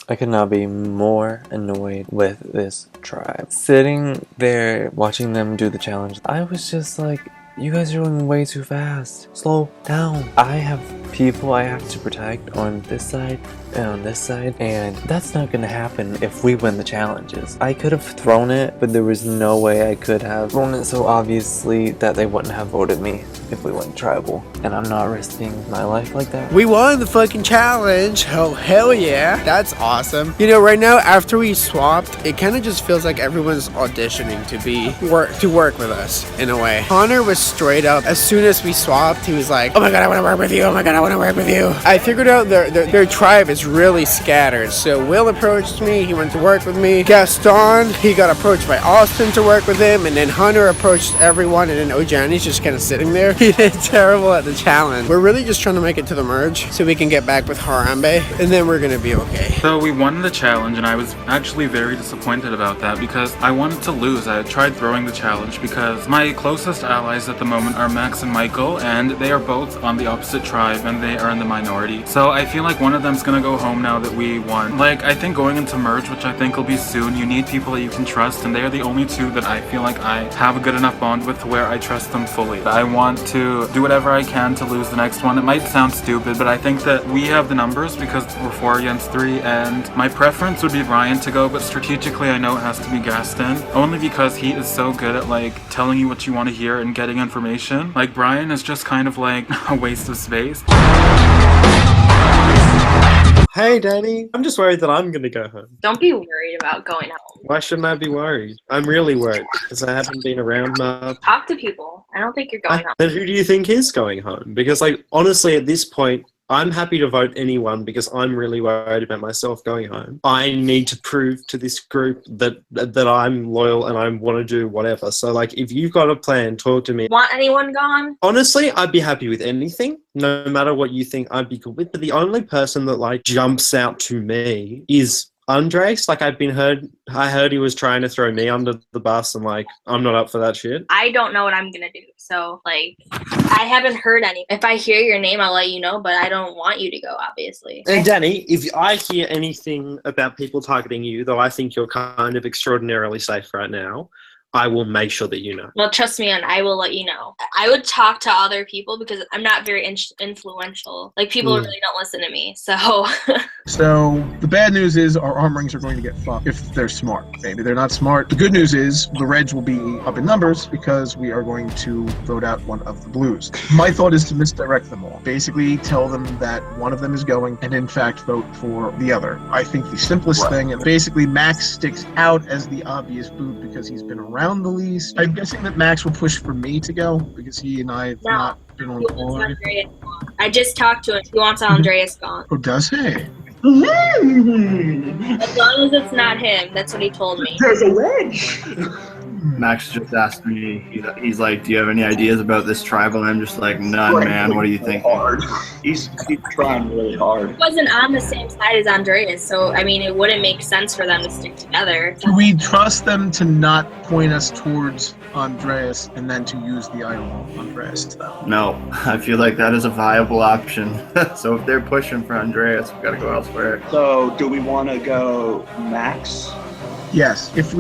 I could not be more annoyed with this tribe. Sitting there watching them do the challenge, I was just like, you guys are going way too fast. Slow down. I have people I have to protect on this side and on this side, and that's not gonna happen if we win the challenges. I could have thrown it, but there was no way I could have thrown it so obviously that they wouldn't have voted me if we went tribal, and I'm not risking my life like that. We won the fucking challenge. Oh, hell yeah. That's awesome. You know, right now, after we swapped, it kind of just feels like everyone's auditioning to work with us, in a way. Connor was straight up, as soon as we swapped, he was like, oh my god, I want to work with you. Oh my god, I want to work with you. I figured out their tribe is really scattered. So Will approached me. He wanted to work with me. Gaston, he got approached by Austin to work with him. And then Hunter approached everyone. And then Ojani's just kind of sitting there. He did terrible at the challenge. We're really just trying to make it to the merge so we can get back with Harambe. And then we're going to be okay. So we won the challenge, and I was actually very disappointed about that because I wanted to lose. I had tried throwing the challenge because my closest allies at the moment are Max and Michael, and they are both on the opposite tribe and they are in the minority. So I feel like one of them's gonna go home now that we won. Like, I think going into merge, which I think will be soon, you need people that you can trust, and they are the only 2 that I feel like I have a good enough bond with to where I trust them fully. I want to do whatever I can to lose the next one. It might sound stupid, but I think that we have the numbers because we're 4 against 3, and my preference would be Ryan to go, but strategically I know it has to be Gaston, only because he is so good at like telling you what you want to hear and getting information. Like, Brian is just kind of like a waste of space. Hey, Danny. I'm just worried that I'm going to go home. Don't be worried about going home. Why shouldn't I be worried? I'm really worried because I haven't been around much. Talk to people. I don't think you're going home. Then who do you think is going home? Because, like, honestly, at this point, I'm happy to vote anyone because I'm really worried about myself going home. I need to prove to this group that I'm loyal and I want to do whatever. So, like, if you've got a plan, talk to me. Want anyone gone? Honestly, I'd be happy with anything. No matter what you think, I'd be good with. But the only person that, like, jumps out to me is Andres. Like, I heard he was trying to throw me under the bus, and, like, I'm not up for that shit. I don't know what I'm gonna do. So, like, I haven't heard any. If I hear your name, I'll let you know, but I don't want you to go, obviously. And Danny, if I hear anything about people targeting you, though I think you're kind of extraordinarily safe right now, I will make sure that you know. Well, trust me, and I will let you know. I would talk to other people because I'm not very influential. Like, people really don't listen to me. So So the bad news is our arm rings are going to get fucked if they're smart. Maybe they're not smart. The good news is the Reds will be up in numbers because we are going to vote out one of the Blues. My thought is to misdirect them all. Basically tell them that one of them is going and in fact vote for the other. I think the simplest thing, and basically Max sticks out as the obvious boot because he's been around the least. I'm guessing that Max will push for me to go because he and I have not been on board. I just talked to him. He wants Andreas gone. Oh, does he? As long as it's not him. That's what he told me. There's a wedge. Max just asked me, he's like, do you have any ideas about this tribal? And I'm just like, none, man. What do you think? He's trying really hard. He wasn't on the same side as Andreas, so I mean, it wouldn't make sense for them to stick together. Do we trust them to not point us towards Andreas and then to use the idol on Andreas? No, I feel like that is a viable option. So if they're pushing for Andreas, we gotta go elsewhere. So do we want to go Max? Yes, if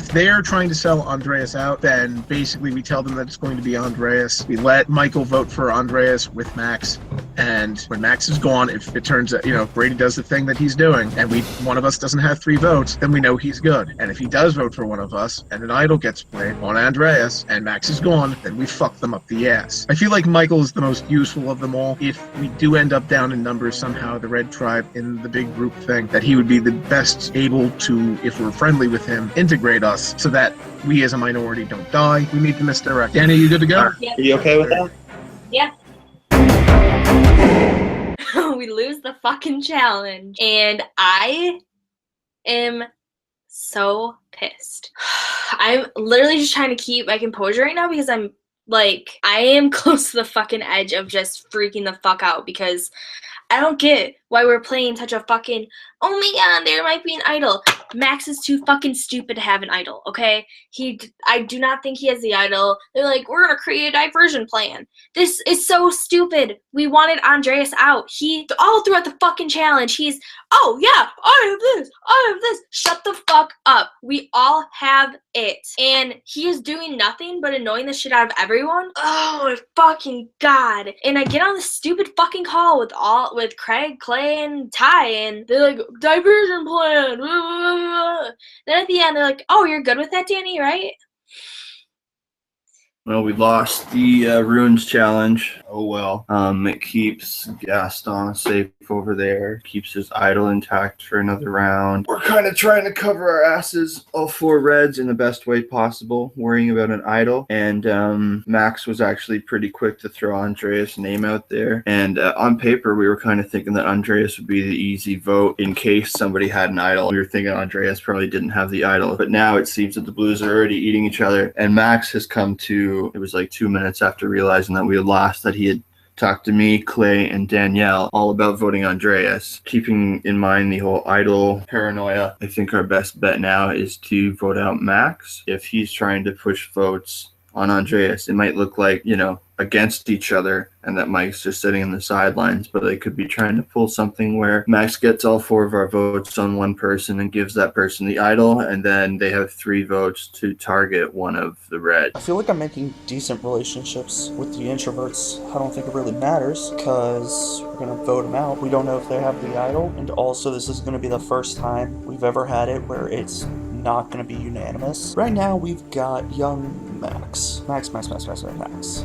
they're trying to sell Andreas out, then basically we tell them that it's going to be Andreas. We let Michael vote for Andreas with Max, and when Max is gone, if it turns out, if Brady does the thing that he's doing, and one of us doesn't have 3 votes, then we know he's good. And if he does vote for one of us, and an idol gets played on Andreas, and Max is gone, then we fuck them up the ass. I feel like Michael is the most useful of them all. If we do end up down in numbers somehow, the Red Tribe in the big group thing, that he would be the best able to, if we're friendly with him, integrate us so that we as a minority don't die. We need to misdirect. Danny, you good to go? Yeah. Are you okay with that? Yeah. We lose the fucking challenge. And I am so pissed. I'm literally just trying to keep my composure right now because I am close to the fucking edge of just freaking the fuck out because I don't get why we're playing such a fucking, oh my god, there might be an idol. Max is too fucking stupid to have an idol, okay? I do not think he has the idol. They're like, we're gonna create a diversion plan. This is so stupid. We wanted Andreas out. All throughout the fucking challenge, he's, oh yeah, I have this. Shut the fuck up. We all have it. And he is doing nothing but annoying the shit out of everyone. Oh my fucking god. And I get on this stupid fucking call with Craig, Clay, and Ty, and they're like, diversion plan. Then at the end, they're like, oh, you're good with that, Danny, right? Well, we lost the Ruins Challenge. Oh well. It keeps Gaston safe over there. Keeps his idol intact for another round. We're kind of trying to cover our asses, all 4 Reds, in the best way possible, worrying about an idol. And Max was actually pretty quick to throw Andreas' name out there. And on paper, we were kind of thinking that Andreas would be the easy vote in case somebody had an idol. We were thinking Andreas probably didn't have the idol. But now it seems that the Blues are already eating each other. And Max has come to, it was like 2 minutes after realizing that we had lost, that he had talked to me, Clay, and Danielle all about voting Andreas. Keeping in mind the whole idol paranoia, I think our best bet now is to vote out Max. If he's trying to push votes on Andreas, it might look like, against each other and that Mike's just sitting in the sidelines, but they could be trying to pull something where Max gets all 4 of our votes on one person and gives that person the idol, and then they have 3 votes to target one of the Reds. I feel like I'm making decent relationships with the introverts. I don't think it really matters because we're going to vote them out. We don't know if they have the idol, and also this is going to be the first time we've ever had it where it's not going to be unanimous. Right now we've got young Max. Max.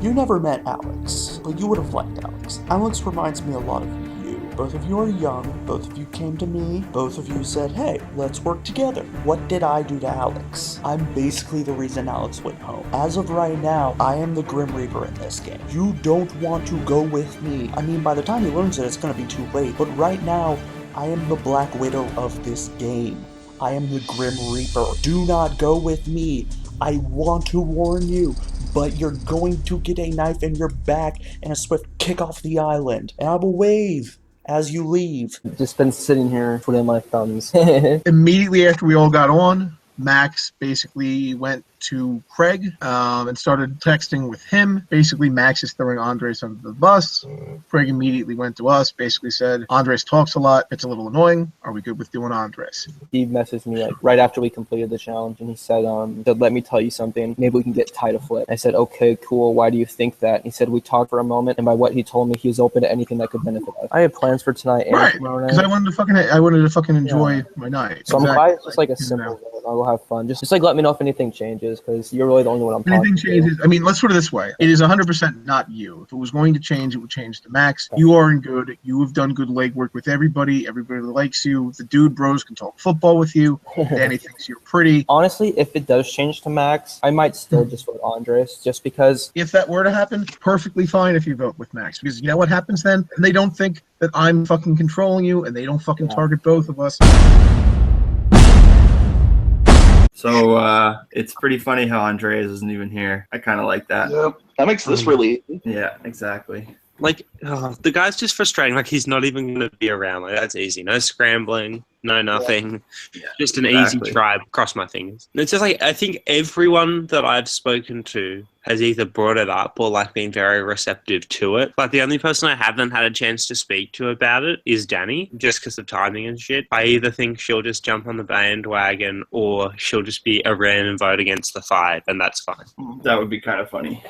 You never met Alex, but you would have liked Alex. Alex reminds me a lot of you. Both of you are young, both of you came to me, both of you said, hey, let's work together. What did I do to Alex? I'm basically the reason Alex went home. As of right now, I am the Grim Reaper in this game. You don't want to go with me. I mean, by the time he learns it, it's going to be too late, but right now, I am the Black Widow of this game. I am the Grim Reaper. Do not go with me. I want to warn you, but you're going to get a knife in your back and a swift kick off the island. And I will wave as you leave. Just been sitting here twiddling my thumbs. Immediately after we all got on, Max basically went to Craig and started texting with him. Basically, Max is throwing Andres under the bus. Craig immediately went to us, basically said, Andres talks a lot. It's a little annoying. Are we good with doing Andres? He messaged me like right after we completed the challenge, and he said, let me tell you something. Maybe we can get Ty to flip. I said, okay, cool. Why do you think that? He said, we talked for a moment, and by what he told me, he was open to anything that could benefit us. I had plans for tonight and tomorrow night. Because I wanted to fucking enjoy my night. So I'm glad it's just like a simple vote. I will have fun. Just like let me know if anything changes, because you're really the only one I'm talking to. Anything changes. I mean, let's put it this way. It is 100% not you. If it was going to change, it would change to Max. You are in good. You have done good legwork with everybody. Everybody likes you. The dude bros can talk football with you. Danny thinks you're pretty. Honestly, if it does change to Max, I might still just vote Andres, just because. If that were to happen, perfectly fine if you vote with Max. Because you know what happens then? And they don't think that I'm fucking controlling you, and they don't fucking target both of us. So it's pretty funny how Andreas isn't even here. I kind of like that. Yep. That makes this really easy. Yeah, exactly. Like, the guy's just frustrating. Like, he's not even going to be around. Like, that's easy. No scrambling, no nothing. Yeah, just an easy tribe. Cross my fingers. And it's just like, I think everyone that I've spoken to has either brought it up or, like, been very receptive to it. Like, the only person I haven't had a chance to speak to about it is Danny, just because of timing and shit. I either think she'll just jump on the bandwagon or she'll just be a random vote against the five, and that's fine. That would be kind of funny.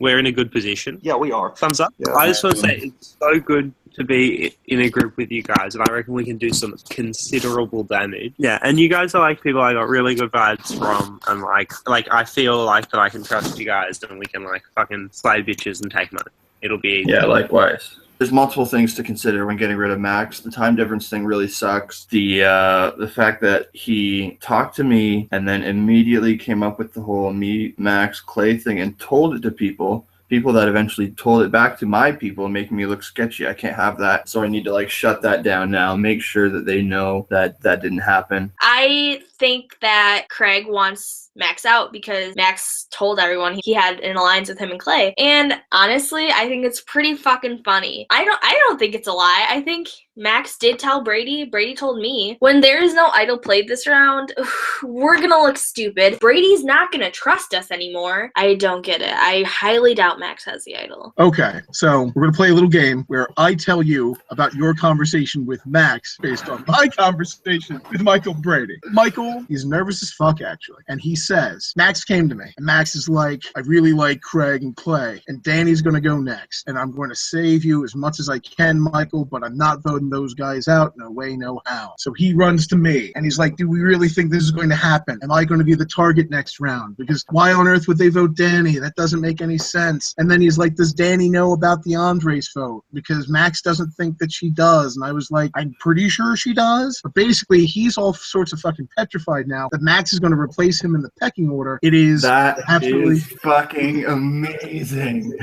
We're in a good position. Yeah, we are. Thumbs up. Yeah, I just want to say it's so good to be in a group with you guys, and I reckon we can do some considerable damage. Yeah, and you guys are like people I got really good vibes from, and like I feel like that I can trust you guys, and we can like fucking slay bitches and take money. It'll be easy. Yeah, likewise. There's multiple things to consider when getting rid of Max. The time difference thing really sucks. The fact that he talked to me and then immediately came up with the whole me, Max, Clay thing and told it to people that eventually told it back to my people, making me look sketchy. I can't have that. So I need to like shut that down now, make sure that they know that that didn't happen. I think that Craig wants Max out because Max told everyone he had an alliance with him and Clay. And honestly, I think it's pretty fucking funny. I don't think it's a lie. I think Max did tell Brady. Brady told me, when there is no idol played this round, we're gonna look stupid. Brady's not gonna trust us anymore. I don't get it. I highly doubt Max has the idol. Okay, so we're gonna play a little game where I tell you about your conversation with Max based on my conversation with Michael Brady. Michael, he's nervous as fuck actually, and he says, Max came to me, and Max is like, I really like Craig and Clay, and Danny's gonna go next, and I'm going to save you as much as I can, Michael, but I'm not voting those guys out. No way, no how. So he runs to me, and he's like, do we really think this is going to happen? Am I going to be the target next round? Because why on earth would they vote Danny? That doesn't make any sense. And then he's like, does Danny know about the Andres vote? Because Max doesn't think that she does. And I was like, I'm pretty sure she does. But basically, he's all sorts of fucking petrified now that Max is going to replace him in the pecking order. It is absolutely fucking amazing.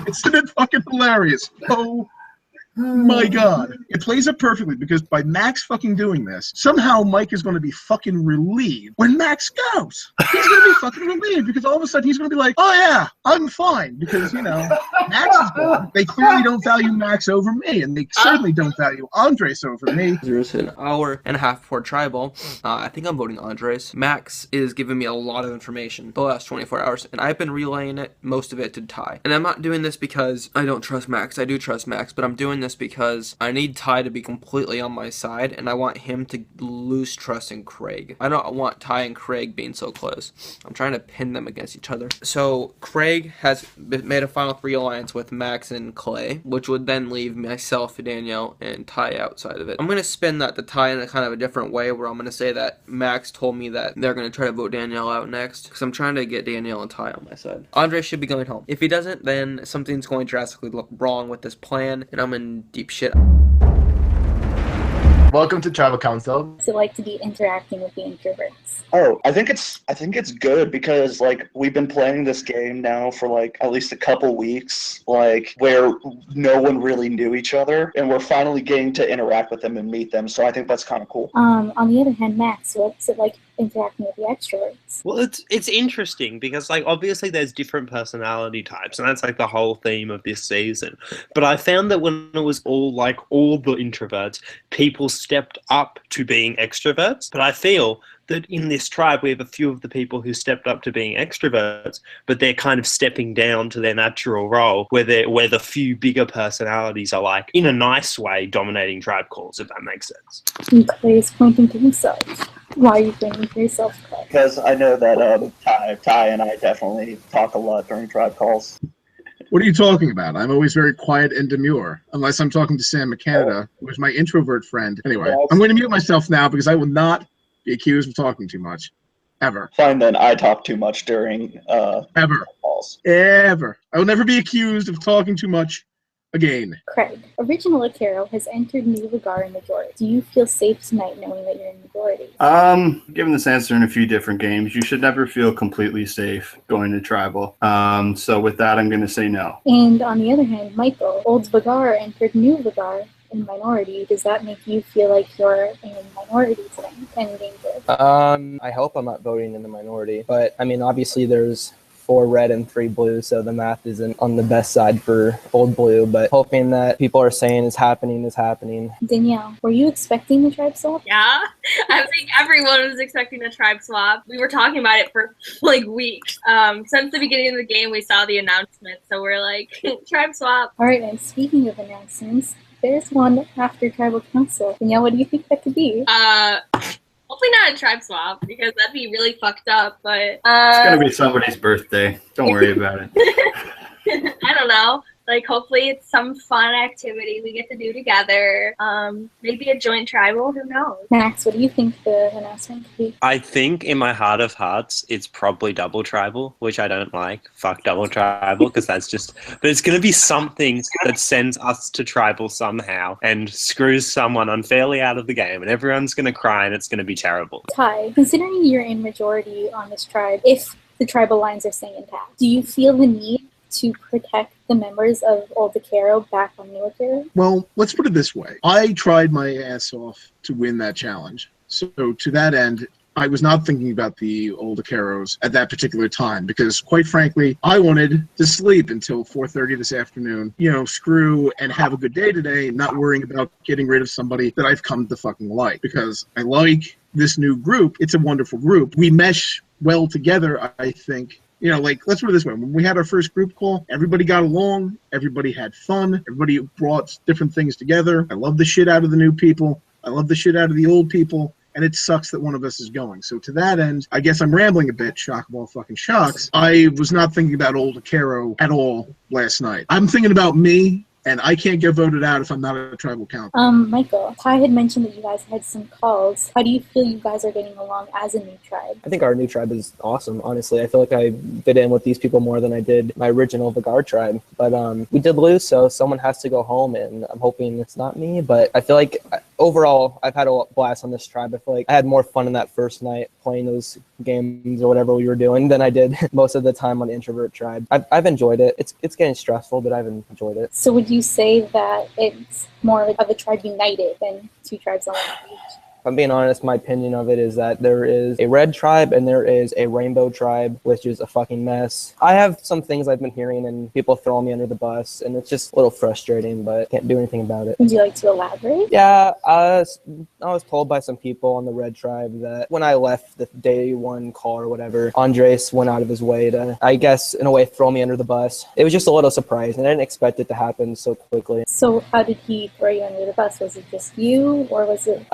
Isn't it fucking hilarious? Oh my god. It plays up perfectly because by Max fucking doing this, somehow Mike is going to be fucking relieved when Max goes. He's going to be fucking relieved because all of a sudden he's going to be like, oh yeah, I'm fine because, you know, Max is gone. They clearly don't value Max over me, and they certainly don't value Andres over me. There's an hour and a half before Tribal. I think I'm voting Andres. Max is giving me a lot of information the last 24 hours, and I've been relaying it, most of it to Ty. And I'm not doing this because I don't trust Max. I do trust Max, but I'm doing this because I need Ty to be completely on my side, and I want him to lose trust in Craig. I don't want Ty and Craig being so close. I'm trying to pin them against each other. So Craig has made a final 3 alliance with Max and Clay, which would then leave myself, Danielle, and Ty outside of it. I'm going to spin that to Ty in a kind of a different way, where I'm going to say that Max told me that they're going to try to vote Danielle out next, because I'm trying to get Danielle and Ty on my side. Andre should be going home. If he doesn't, then something's going to drastically look wrong with this plan, and I'm in deep shit. Welcome to Tribal Council. What's it like to be interacting with the introverts? Oh, I think it's good because like we've been playing this game now for like at least a couple weeks, like where no one really knew each other, and we're finally getting to interact with them and meet them. So I think that's kind of cool. On the other hand, Max, what's it like interacting with the extroverts? Well, it's interesting because like obviously there's different personality types, and that's like the whole theme of this season. But I found that when it was all the introverts, people stepped up to being extroverts. But I feel that in this tribe we have a few of the people who stepped up to being extroverts, but they're kind of stepping down to their natural role where the few bigger personalities are like in a nice way dominating tribe calls, if that makes sense. And Clay is pointing to himself. Why are you pointing to yourself, Clay? Because I know that Ty and I definitely talk a lot during tribe calls. What are you talking about? I'm always very quiet and demure, unless I'm talking to Sam McCanada, who is my introvert friend. Anyway, I'm going to mute myself now because I will not be accused of talking too much. Ever. Fine then, I talk too much during Ever. calls. Ever. I will never be accused of talking too much again. Craig, Original Akero has entered New Vigar in majority. Do you feel safe tonight knowing that you're in majority? Given this answer in a few different games, you should never feel completely safe going to tribal. So with that, I'm going to say no. And on the other hand, Michael, Old Vigar entered New Vigar in minority. Does that make you feel like you're in minority tonight and in danger? I hope I'm not voting in the minority, but I mean, obviously there's 4 red and 3 blue, so the math isn't on the best side for Old Blue, but hoping that people are saying is happening is happening. Danielle, were you expecting the tribe swap? Yeah, I think everyone was expecting a tribe swap. We were talking about it for like weeks. Since the beginning of the game, we saw the announcement, so we're like, tribe swap. All right, and speaking of announcements, there's one after Tribal Council. Danielle, what do you think that could be? Hopefully not a tribe swap, because that'd be really fucked up, but... It's going to be somebody's birthday. Don't worry about it. I don't know. Like, hopefully it's some fun activity we get to do together. Maybe a joint tribal, who knows? Max, what do you think the announcement could be? I think in my heart of hearts, it's probably double tribal, which I don't like. Fuck double tribal, because that's just... But it's going to be something that sends us to tribal somehow and screws someone unfairly out of the game, and everyone's going to cry, and it's going to be terrible. Ty, considering you're in majority on this tribe, if the tribal lines are staying intact, do you feel the need to protect the members of Old Akero back on New Akero? Well, let's put it this way. I tried my ass off to win that challenge. So to that end, I was not thinking about the Old Akeros at that particular time because, quite frankly, I wanted to sleep until 4:30 this afternoon. You know, screw and have a good day today, not worrying about getting rid of somebody that I've come to fucking like. Because I like this new group. It's a wonderful group. We mesh well together, I think. You know, like, let's put it this way. When we had our first group call, everybody got along, everybody had fun, everybody brought different things together. I love the shit out of the new people. I love the shit out of the old people. And it sucks that one of us is going. So to that end, I guess I'm rambling a bit, shock of all fucking shocks. I was not thinking about Old Akero at all last night. I'm thinking about me, and I can't get voted out if I'm not a tribal council. Michael, Ty had mentioned that you guys had some calls. How do you feel you guys are getting along as a new tribe? I think our new tribe is awesome, honestly. I feel like I fit in with these people more than I did my original Vigar tribe. But we did lose, so someone has to go home, and I'm hoping it's not me. But I feel like overall, I've had a blast on this tribe. I feel like I had more fun in that first night playing those games or whatever we were doing than I did most of the time on the introvert tribe. I've enjoyed it. It's getting stressful, but I've enjoyed it. So would you say that it's more like of a tribe united than two tribes on one page? If I'm being honest, my opinion of it is that there is a red tribe and there is a rainbow tribe, which is a fucking mess. I have some things I've been hearing and people throwing me under the bus, and it's just a little frustrating, but can't do anything about it. Would you like to elaborate? Yeah, I was told by some people on the red tribe that when I left the day one call or whatever, Andres went out of his way to, I guess, in a way, throw me under the bus. It was just a little surprising. I didn't expect it to happen so quickly. So how did he throw you under the bus? Was it just you, or was it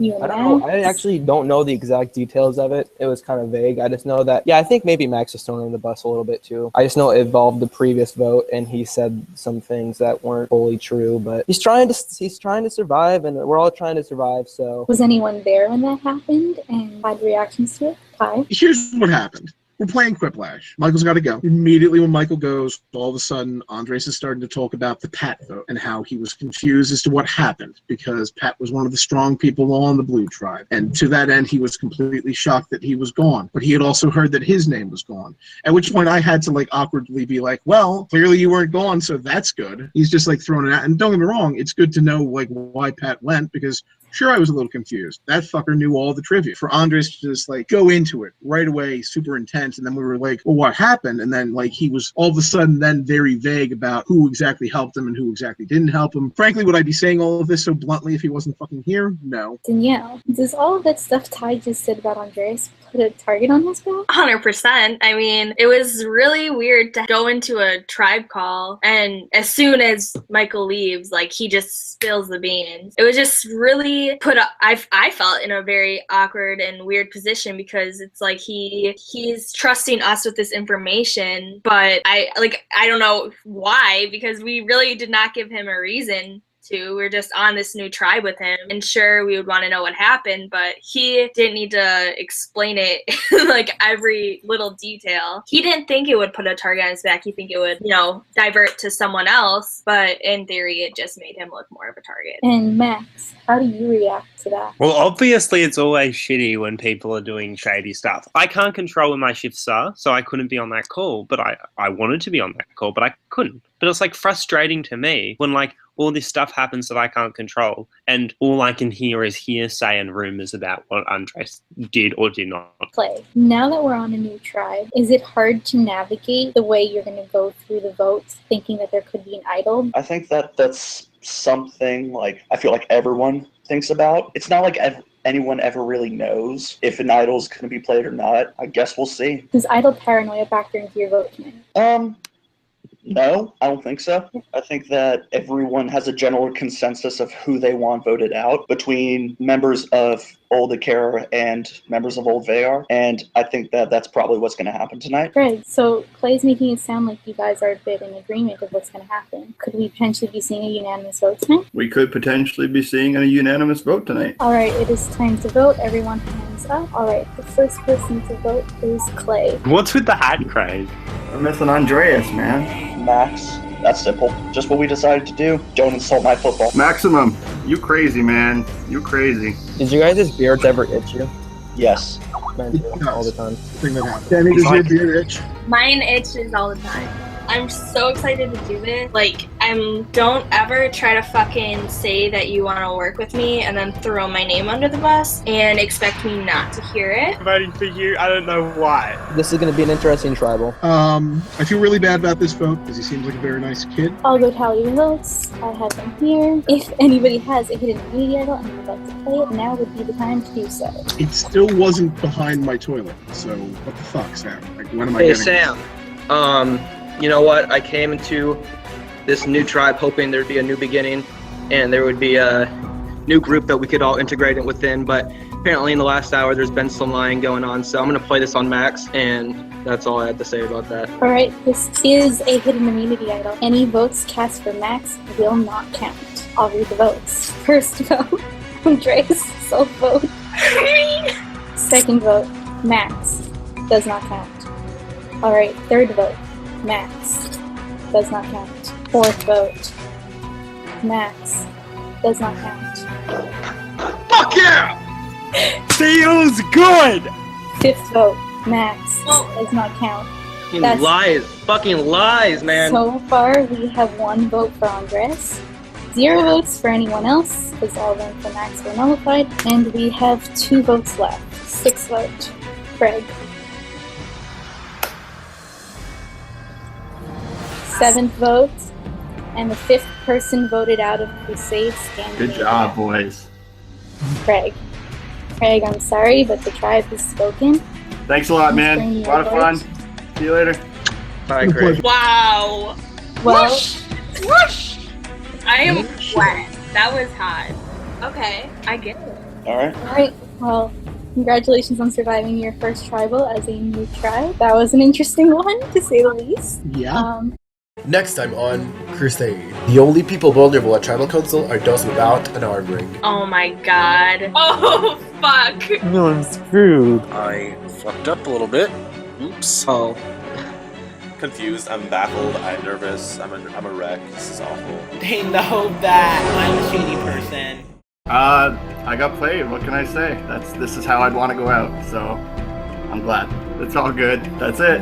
you and I don't know. I actually don't know the exact details of it. It was kind of vague. I just know that, yeah, I think maybe Max was thrown under the bus a little bit too. I just know it involved the previous vote, and he said some things that weren't fully true, but he's trying to survive, and we're all trying to survive, so. Was anyone there when that happened and had reactions to it? Hi. Here's what happened. We're playing Quiplash. Michael's got to go. Immediately when Michael goes, all of a sudden, Andres is starting to talk about the Pat vote and how he was confused as to what happened because Pat was one of the strong people on the Blue Tribe. And to that end, he was completely shocked that he was gone. But he had also heard that his name was gone. At which point I had to, like, awkwardly be like, well, clearly you weren't gone, so that's good. He's just, like, throwing it out. And don't get me wrong, it's good to know, like, why Pat went because Sure, I was a little confused. That fucker knew all the trivia. For Andres to just like go into it right away, super intense, and then we were like, well, what happened? And then like he was all of a sudden then very vague about who exactly helped him and who exactly didn't help him. Frankly, would I be saying all of this so bluntly if he wasn't fucking here? No. Danielle, does all of that stuff Ty just said about Andres put a target on his back? 100%. I mean, it was really weird to go into a tribe call, and as soon as Michael leaves, like, he just spills the beans. It was just really I felt in a very awkward and weird position, because it's like he's trusting us with this information, but I don't know why, because we really did not give him a reason to. We're just on this new tribe with him, and sure, we would want to know what happened, but he didn't need to explain it like every little detail. He didn't think it would put a target on his back. He think it would, divert to someone else, but in theory, it just made him look more of a target. And Max, how do you react to that? Well, obviously, it's always shitty when people are doing shady stuff. I can't control when my shifts are, so I couldn't be on that call, but I wanted to be on that call, but I couldn't. But it's like frustrating to me when like all this stuff happens that I can't control, and all I can hear is hearsay and rumors about what Andres did or did not. Clay, now that we're on a new tribe, is it hard to navigate the way you're going to go through the votes, thinking that there could be an idol? I think that's something like I feel like everyone thinks about. It's not like anyone ever really knows if an idol is going to be played or not. I guess we'll see. Does idol paranoia factor into your vote tonight? No, I don't think so. I think that everyone has a general consensus of who they want voted out between members of Old Akara and members of Old Vayar, and I think that that's probably what's going to happen tonight. Greg, so Clay's making it sound like you guys are a bit in agreement of what's going to happen. Could we potentially be seeing a unanimous vote tonight? We could potentially be seeing a unanimous vote tonight. All right, it is time to vote. Everyone hands up. All right, the first person to vote is Clay. What's with the hat, Craig? We're missing Andreas, man. Max, that's simple. Just what we decided to do. Don't insult my football. Maximum, you crazy, man. You crazy. Did you guys' beards ever itch you? Yes. Mine do, all the time. Danny, does your beard itch? Mine itches all the time. I'm so excited to do this. Like, don't ever try to fucking say that you want to work with me and then throw my name under the bus and expect me not to hear it. I'm voting for you. I don't know why. This is going to be an interesting tribal. I feel really bad about this vote because he seems like a very nice kid. I'll go tally your votes. I have them here. If anybody has a hidden immunity idol and would like to play it, now would be the time to do so. It still wasn't behind my toilet, so what the fuck, Sam? Like, when am I Hey, getting Sam. You know what? I came into this new tribe hoping there'd be a new beginning and there would be a new group that we could all integrate it within, but apparently in the last hour there's been some lying going on, so I'm going to play this on Max, and that's all I have to say about that. Alright, this is a hidden immunity idol. Any votes cast for Max will not count. I'll read the votes. First vote, Andreas, self-vote. Second vote, Max, does not count. Alright, third vote, Max, does not count. Fourth vote, Max, does not count. Fuck yeah! Feels good! Fifth vote, Max, does not count. Fucking lies, man. So far, we have 1 vote for Andres, 0 votes for anyone else, because all votes for Max were nullified, and we have 2 votes left. 6th vote, Craig. 7th vote, and the 5th person voted out of Crusade Scandinavia. Good job, boys. Craig. Craig, I'm sorry, but the tribe has spoken. Thanks a lot, man. A lot of fun. See you later. Bye, Craig. Wow. Well, Whoosh! I am wet. That was hot. Okay, I get it. Alright, well, congratulations on surviving your first tribal as a new tribe. That was an interesting one, to say the least. Yeah. Next time on Crusade. The only people vulnerable at Tribal Council are those without an arm ring. Oh my god. Oh, fuck. No, I'm screwed. I fucked up a little bit. Oops. Oh. Confused. I'm baffled. I'm nervous. I'm a wreck. This is awful. They know that I'm a shady person. I got played. What can I say? This is how I'd want to go out. So I'm glad. It's all good. That's it.